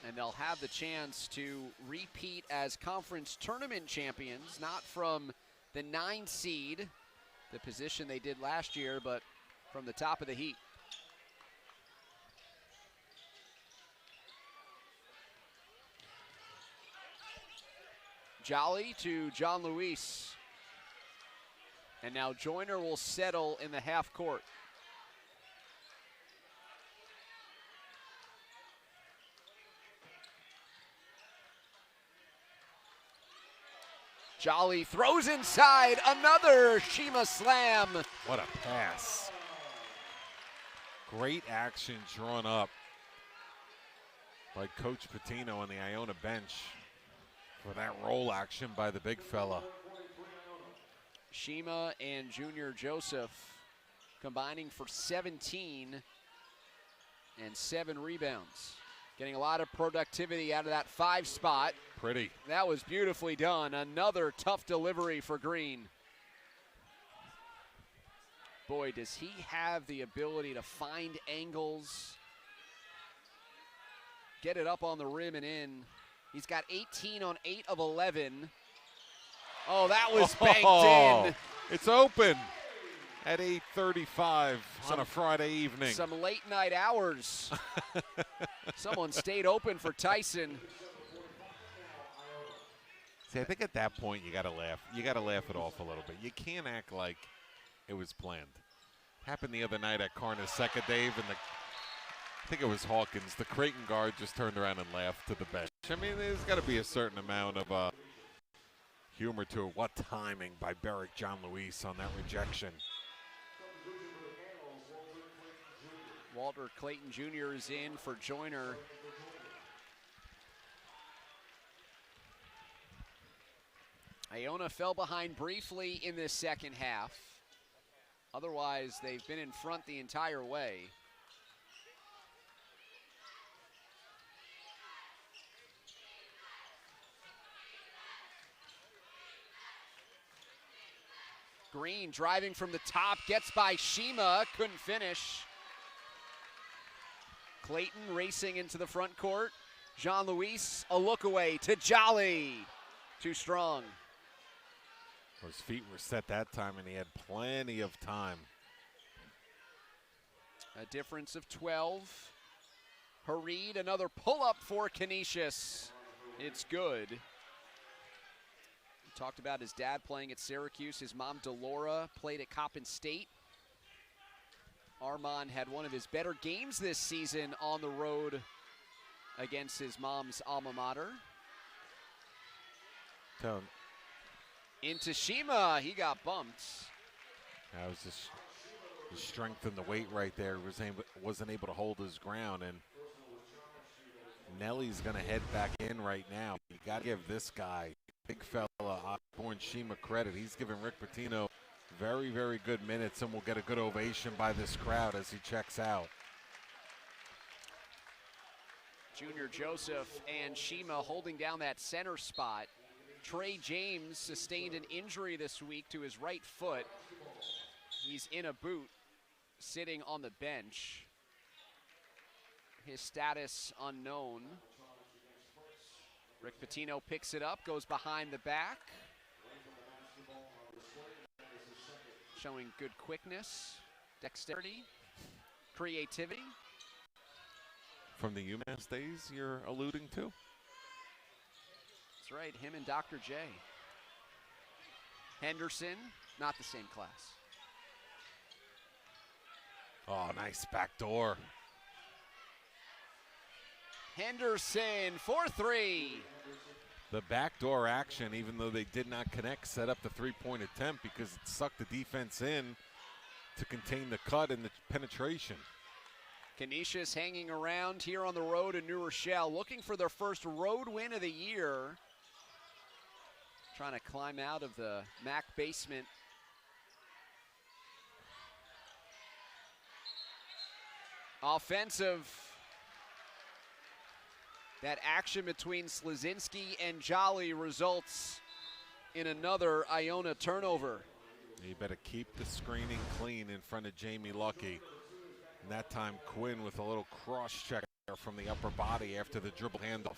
And they'll have the chance to repeat as conference tournament champions, not from the 9 seed, the position they did last year, but from the top of the heap. Jolly to John Luis. And now Joyner will settle in the half court. Jolly throws inside, another Shima slam. What a pass. Great action drawn up by Coach Patino on the Iona bench for that roll action by the big fella. Shima and Junior Joseph combining for 17 and 7 rebounds. Getting a lot of productivity out of that 5 spot. Pretty. That was beautifully done. Another tough delivery for Green. Boy, does he have the ability to find angles, get it up on the rim and in. He's got 18 on 8 of 11. Oh, that was banked in. It's open at 8:35 on a Friday evening. Some late night hours. Someone stayed open for Tyson. See, I think at that point you gotta laugh. You gotta laugh it off a little bit. You can't act like it was planned. Happened the other night at Carnesecca, Dave, and I think it was Hawkins. The Creighton guard just turned around and laughed to the bench. I mean, there's got to be a certain amount of humor to it. What timing by Barrick John Luis on that rejection. Walter Clayton Jr. is in for Joyner. Iona fell behind briefly in the second half. Otherwise, they've been in front the entire way. Green driving from the top, gets by Shima, couldn't finish. Clayton racing into the front court. Jean Luis, a look away to Jolly. Too strong. His feet were set that time, and he had plenty of time. A difference of 12. Hareed, another pull-up for Canisius. It's good. He talked about his dad playing at Syracuse. His mom, Delora, played at Coppin State. Armand had one of his better games this season on the road against his mom's alma mater. Into Shima, he got bumped. That was just the strength and the weight right there. Wasn't able to hold his ground, and Nelly's going to head back in right now. You got to give this guy, big fella, Osborne Shima, credit. He's giving Rick Pitino very, very good minutes, and will get a good ovation by this crowd as he checks out. Junior Joseph and Shima holding down that center spot. Trey James sustained an injury this week to his right foot. He's in a boot, sitting on the bench. His status unknown. Rick Pitino picks it up, goes behind the back. Showing good quickness, dexterity, creativity. From the UMass days you're alluding to? That's right, him and Dr. J. Henderson, not the same class. Oh, nice back door. Henderson for 3. The backdoor action, even though they did not connect, set up the three-point attempt because it sucked the defense in to contain the cut and the penetration. Canisius hanging around here on the road in New Rochelle, looking for their first road win of the year. Trying to climb out of the MAC basement. Offensive. That action between Slazinski and Jolly results in another Iona turnover. You better keep the screening clean in front of Jamie Lucky. And that time Quinn with a little cross-check from the upper body after the dribble handoff.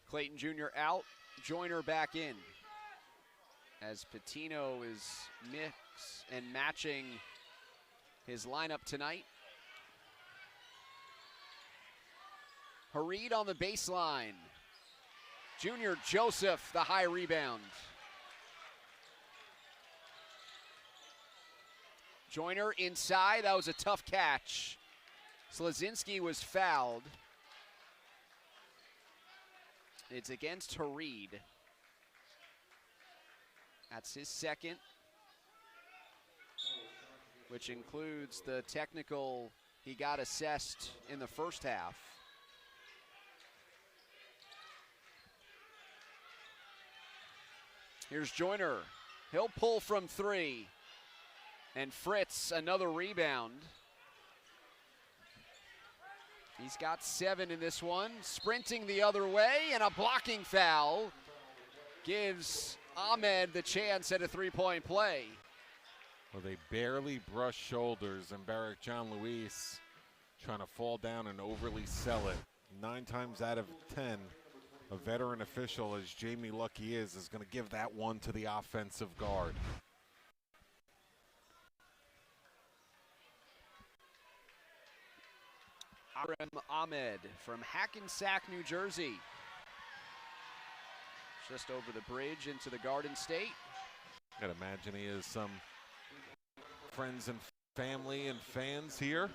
Clayton Jr. out, Joyner back in. As Patino is mix and matching his lineup tonight. Hareed on the baseline. Junior Joseph, the high rebound. Joyner inside, that was a tough catch. Slazinski was fouled. It's against Hareed. That's his second, which includes the technical he got assessed in the first half. Here's Joyner. He'll pull from three. And Fritz, another rebound. He's got 7 in this one. Sprinting the other way, and a blocking foul gives Ahmed the chance at a three-point play. Well, they barely brush shoulders, and Barrick John Luis trying to fall down and overly sell it. 9 times out of 10, a veteran official, as Jamie Lucky is going to give that one to the offensive guard. Aram Ahmed from Hackensack, New Jersey. Just over the bridge into the Garden State. I'd imagine he has some friends and family and fans here.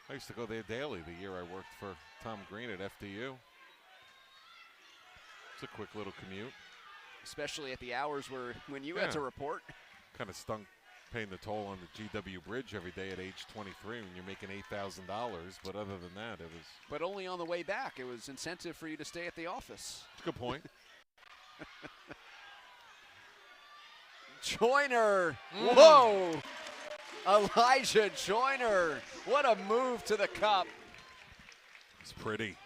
I used to go there daily the year I worked for Tom Green at FDU. It's a quick little commute. Especially at the hours when you had to report. Kind of stunk paying the toll on the GW Bridge every day at age 23 when you're making $8,000, but other than that, it was... But only on the way back. It was incentive for you to stay at the office. Good point. Joyner, whoa! Elijah Joyner, what a move to the cup. It's pretty.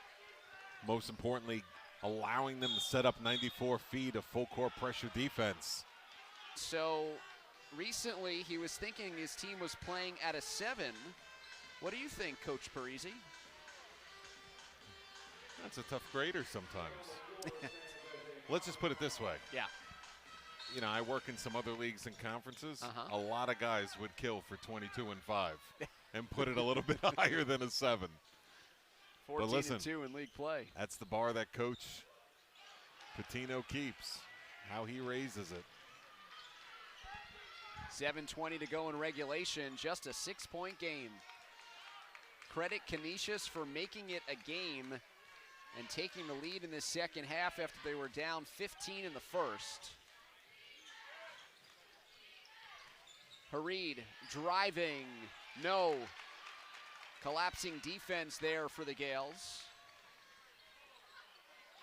Most importantly, allowing them to set up 94 feet of full court pressure defense. So recently he was thinking his team was playing at a 7. What do you think, Coach Parisi? That's a tough grader sometimes. Let's just put it this way. Yeah. You know, I work in some other leagues and conferences. A lot of guys would kill for 22 and 5 and put it a little bit higher than a 7. 14 and 2 in league play. That's the bar that Coach Patino keeps, how he raises it. 7:20 to go in regulation, just a 6-point game. Credit Canisius for making it a game and taking the lead in the second half after they were down 15 in the first. Hareed driving, no. Collapsing defense there for the Gales.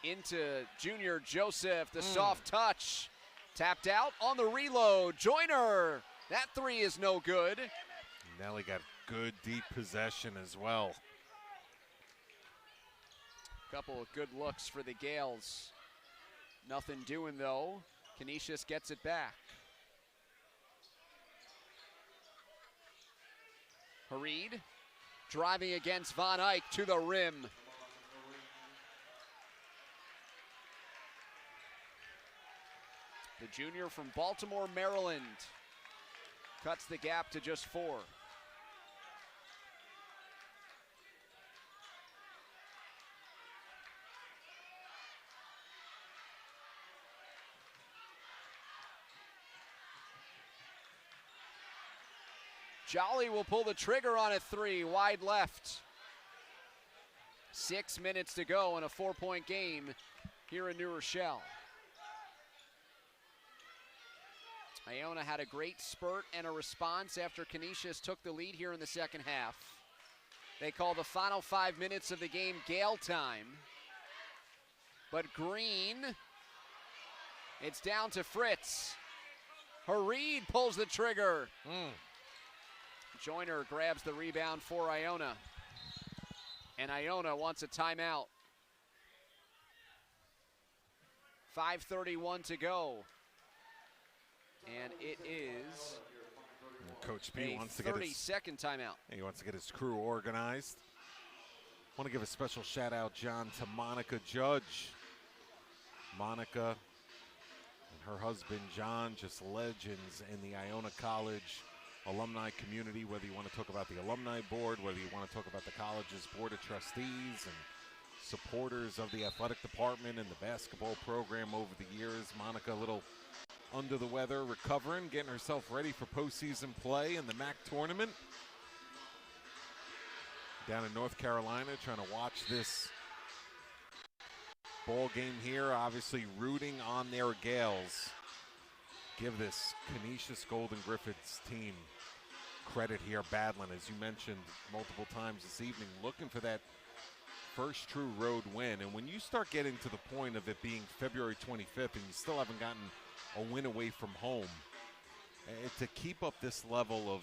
Into Junior Joseph, the soft touch. Tapped out on the reload. Joyner, that 3 is no good. Nelly got good deep possession as well. Couple of good looks for the Gales. Nothing doing though. Canisius gets it back. Hareed driving against Von Eyck to the rim. The junior from Baltimore, Maryland, cuts the gap to just 4. Jolly will pull the trigger on a 3, wide left. 6 minutes to go in a 4-point game here in New Rochelle. Iona had a great spurt and a response after Canisius took the lead here in the second half. They call the final 5 minutes of the game Gale time. But Green, it's down to Fritz. Hareed pulls the trigger. Joyner grabs the rebound for Iona. And Iona wants a timeout. 5:31 to go. And it is Coach P wants to get his 30-second timeout. He wants to get his crew organized. Want to give a special shout out, John, to Monica Judge. Monica and her husband, John, just legends in the Iona College alumni community, whether you want to talk about the alumni board, whether you want to talk about the college's board of trustees and supporters of the athletic department and the basketball program over the years. Monica, a little under the weather, recovering, getting herself ready for postseason play in the MAC tournament. Down in North Carolina, trying to watch this ball game here, obviously rooting on their Gales. Give this Canisius Golden Griffins team credit here, battling, as you mentioned multiple times this evening, looking for that first true road win. And when you start getting to the point of it being February 25th and you still haven't gotten a win away from home, to keep up this level of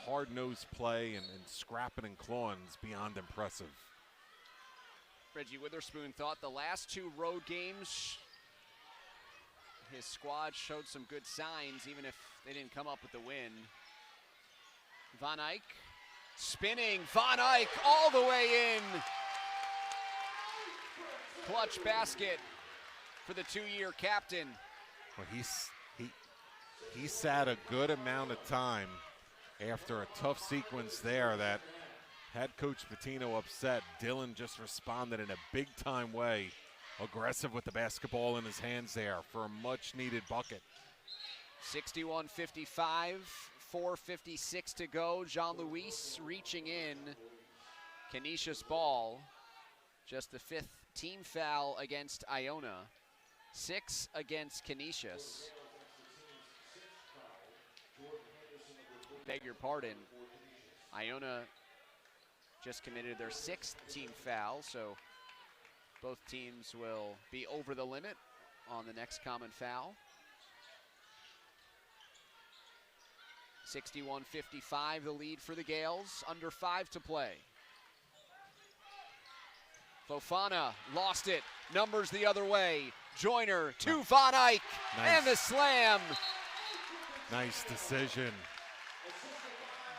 hard-nosed play and scrapping and clawing is beyond impressive. Reggie Witherspoon thought the last two road games, his squad showed some good signs, even if they didn't come up with the win. Von Eyck spinning. Von Eyck all the way in. Clutch basket for the two-year captain. Well, he sat a good amount of time after a tough sequence there that had Coach Pitino upset. Dylan just responded in a big-time way, aggressive with the basketball in his hands there for a much-needed bucket. 61-55, 4:56 to go. Jean-Louis reaching in. Canisius ball. Just the fifth team foul against Iona. 6 against Canisius. Beg your pardon. Iona just committed their 6th team foul, so both teams will be over the limit on the next common foul. 61-55 the lead for the Gales, under 5 to play. Fofana lost it, numbers the other way. Joyner to Von Eyck, and the slam. Nice decision.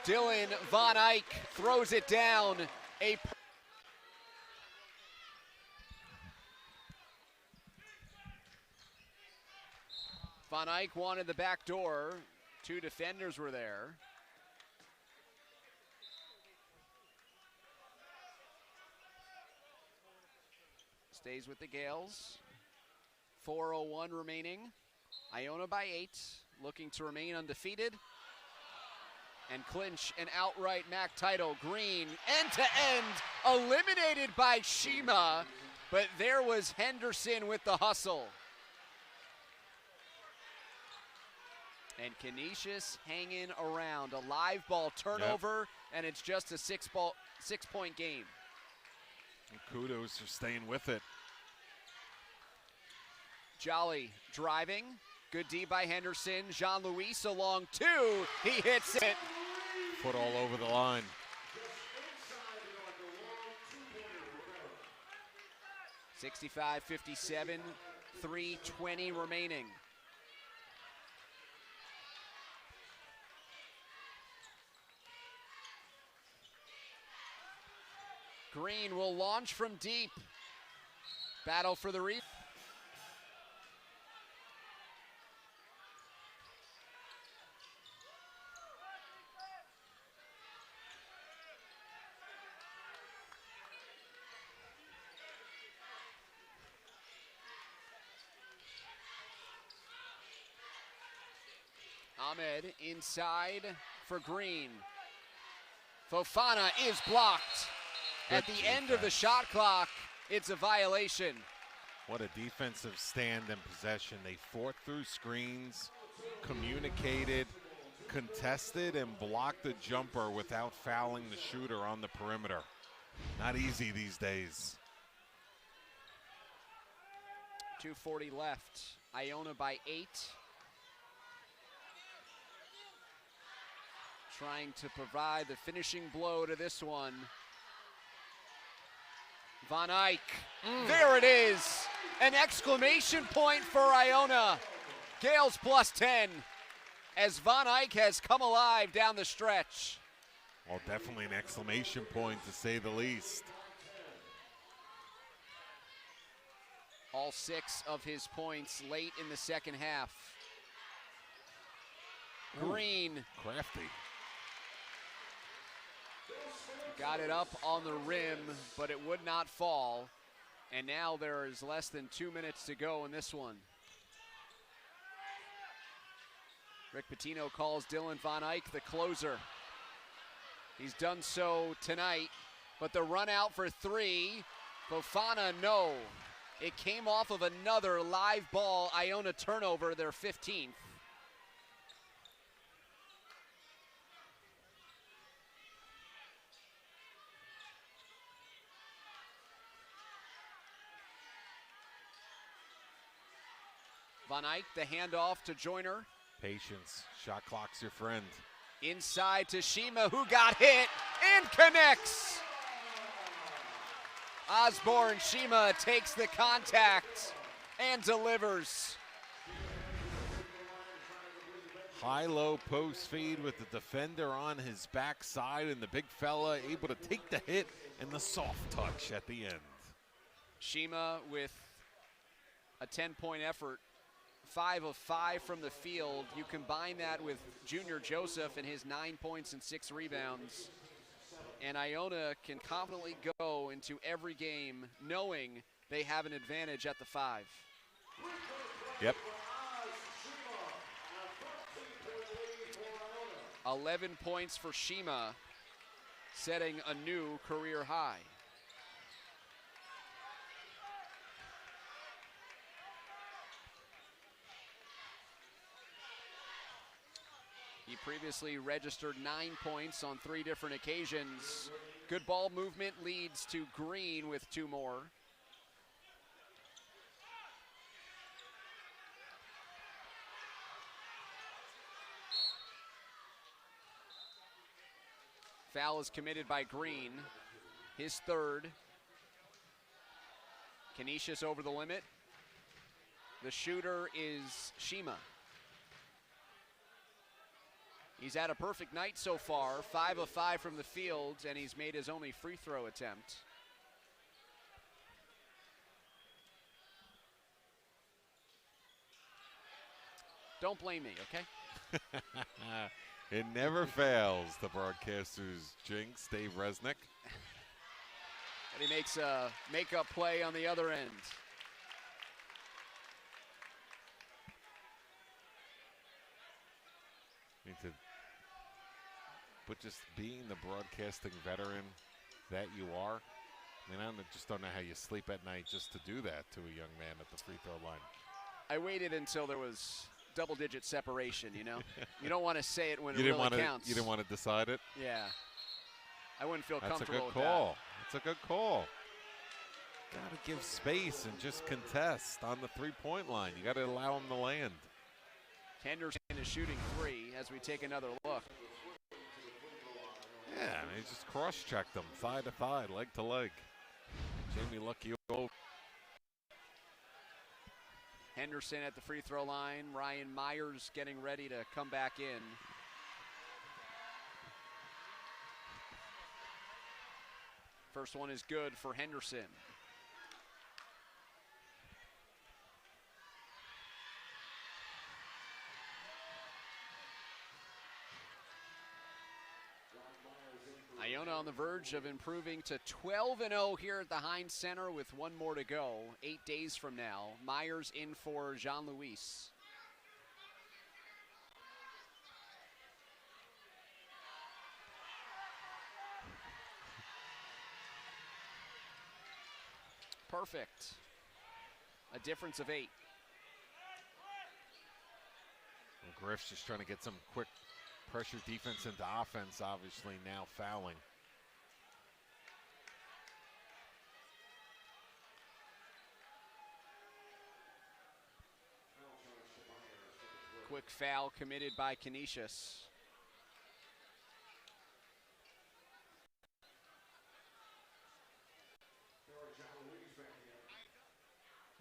Dylan Von Eyck throws it down. Von Eyck wanted the back door. 2 defenders were there. Stays with the Gales. 4:01 remaining. Iona by 8, looking to remain undefeated and clinch an outright MAC title. Green, end-to-end, eliminated by Shima, but there was Henderson with the hustle. And Canisius hanging around. A live ball turnover, and it's just a 6-point game. And kudos for staying with it. Jolly driving. Good D by Henderson. Jean-Louis along 2. He hits it. Foot all over the line. (65-57), 3:20 remaining. Green will launch from deep. Battle for the rebound. Ahmed inside for Green. Fofana is blocked. At the end of the shot clock, it's a violation. What a defensive stand and possession. They fought through screens, communicated, contested, and blocked the jumper without fouling the shooter on the perimeter. Not easy these days. 2:40 left. Iona by 8. Trying to provide the finishing blow to this one. Von Eyck, there it is. An exclamation point for Iona. Gales plus 10. as Von Eyck has come alive down the stretch. Well, definitely an exclamation point to say the least. All 6 of his points late in the second half. Green. Ooh, crafty. Got it up on the rim, but it would not fall. And now there is less than 2 minutes to go in this one. Rick Pitino calls Dylan Von Eyck the closer. He's done so tonight, but the run out for 3, Fofana, no. It came off of another live ball, Iona turnover, their 15th. Von Eyck, the handoff to Joyner. Patience. Shot clock's your friend. Inside to Shima, who got hit and connects. Osborne Shima takes the contact and delivers. High-low post feed with the defender on his backside and the big fella able to take the hit and the soft touch at the end. Shima with a 10-point effort, 5 of 5 from the field. You combine that with Junior Joseph and his 9 points and 6 rebounds. And Iona can confidently go into every game knowing they have an advantage at the 5. Yep. 11 points for Shima, setting a new career high. He previously registered 9 points on 3 different occasions. Good ball movement leads to Green with 2 more. Foul is committed by Green, his 3rd. Canisius over the limit. The shooter is Shima. He's had a perfect night so far, 5 of 5 from the field, and he's made his only free throw attempt. Don't blame me, okay? It never fails, the broadcaster's jinx, Dave Resnick. And he makes a makeup play on the other end. Need to, but just being the broadcasting veteran that you are, I mean, just don't know how you sleep at night just to do that to a young man at the free throw line. I waited until there was double-digit separation, you know? You don't want to say it when You it didn't really want counts. to. You didn't want to decide it. Yeah. I wouldn't feel That's a comfortable good with call. That's a good call. Got to give space and just contest on the three-point line. You got to allow him to land. that. Henderson is shooting 3 as we take another look. Yeah, I mean, he just cross-checked them, thigh to thigh, leg to leg. Jamie Lucky. Henderson at the free throw line. Ryan Myers getting ready to come back in. First one is good for Henderson. Iona on the verge of improving to 12-0 here at the Heinz Center with 1 more to go, 8 days from now. Myers in for Jean-Louis. Perfect. A difference of 8. And Griff's just trying to get some quick pressure defense into offense, obviously now fouling. Quick foul committed by Canisius.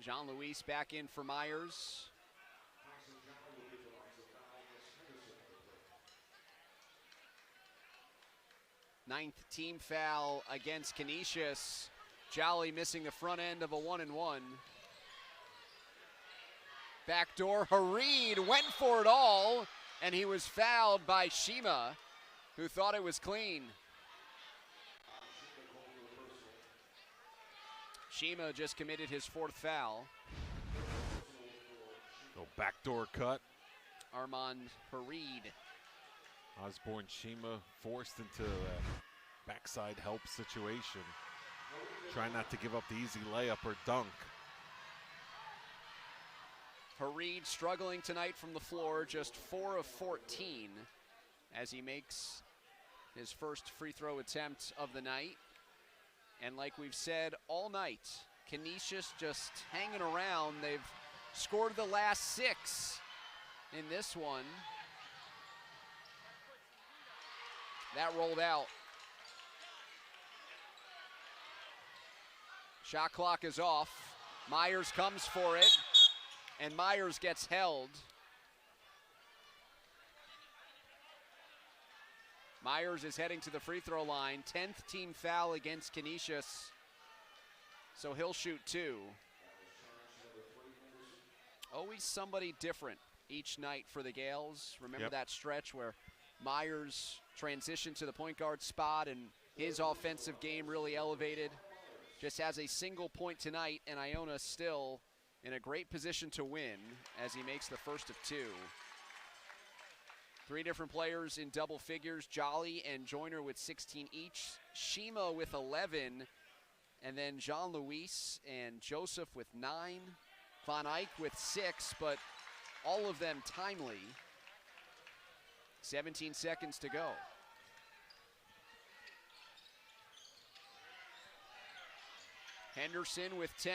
Jean-Louis back in for Myers. 9th team foul against Canisius. Jolly missing the front end of a 1-and-1. Backdoor, Hareed went for it all, and he was fouled by Shima, who thought it was clean. Shima just committed his 4th foul. Go backdoor cut. Armand Hareed. Osborne Shima forced into a backside help situation. Try not to give up the easy layup or dunk. Hareed struggling tonight from the floor, just 4 of 14 as he makes his first free throw attempt of the night. And like we've said all night, Canisius just hanging around. They've scored the last 6 in this one. That rolled out. Shot clock is off. Myers comes for it, and Myers gets held. Myers is heading to the free throw line. 10th team foul against Canisius, so he'll shoot 2. Always somebody different each night for the Gales. Remember that stretch where Myers transitioned to the point guard spot and his offensive game really elevated. Just has a single point tonight, and Iona still in a great position to win as he makes the first of 2. 3 different players in double figures, Jolly and Joyner with 16 each, Shima with 11, and then Jean-Louis and Joseph with 9, Van Eyck with 6, but all of them timely. 17 seconds to go. Henderson with 10.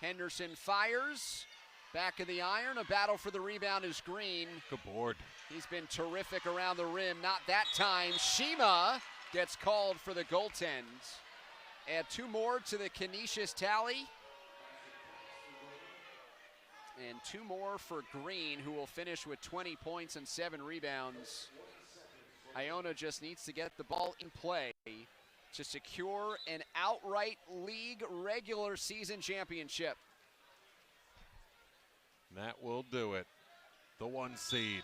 Henderson fires. Back of the iron. A battle for the rebound is Green. Good board. He's been terrific around the rim. Not that time. Shima gets called for the goaltend. Add 2 more to the Canisius tally. And 2 more for Green, who will finish with 20 points and 7 rebounds. Iona just needs to get the ball in play to secure an outright league regular season championship. That will do it. The 1 seed.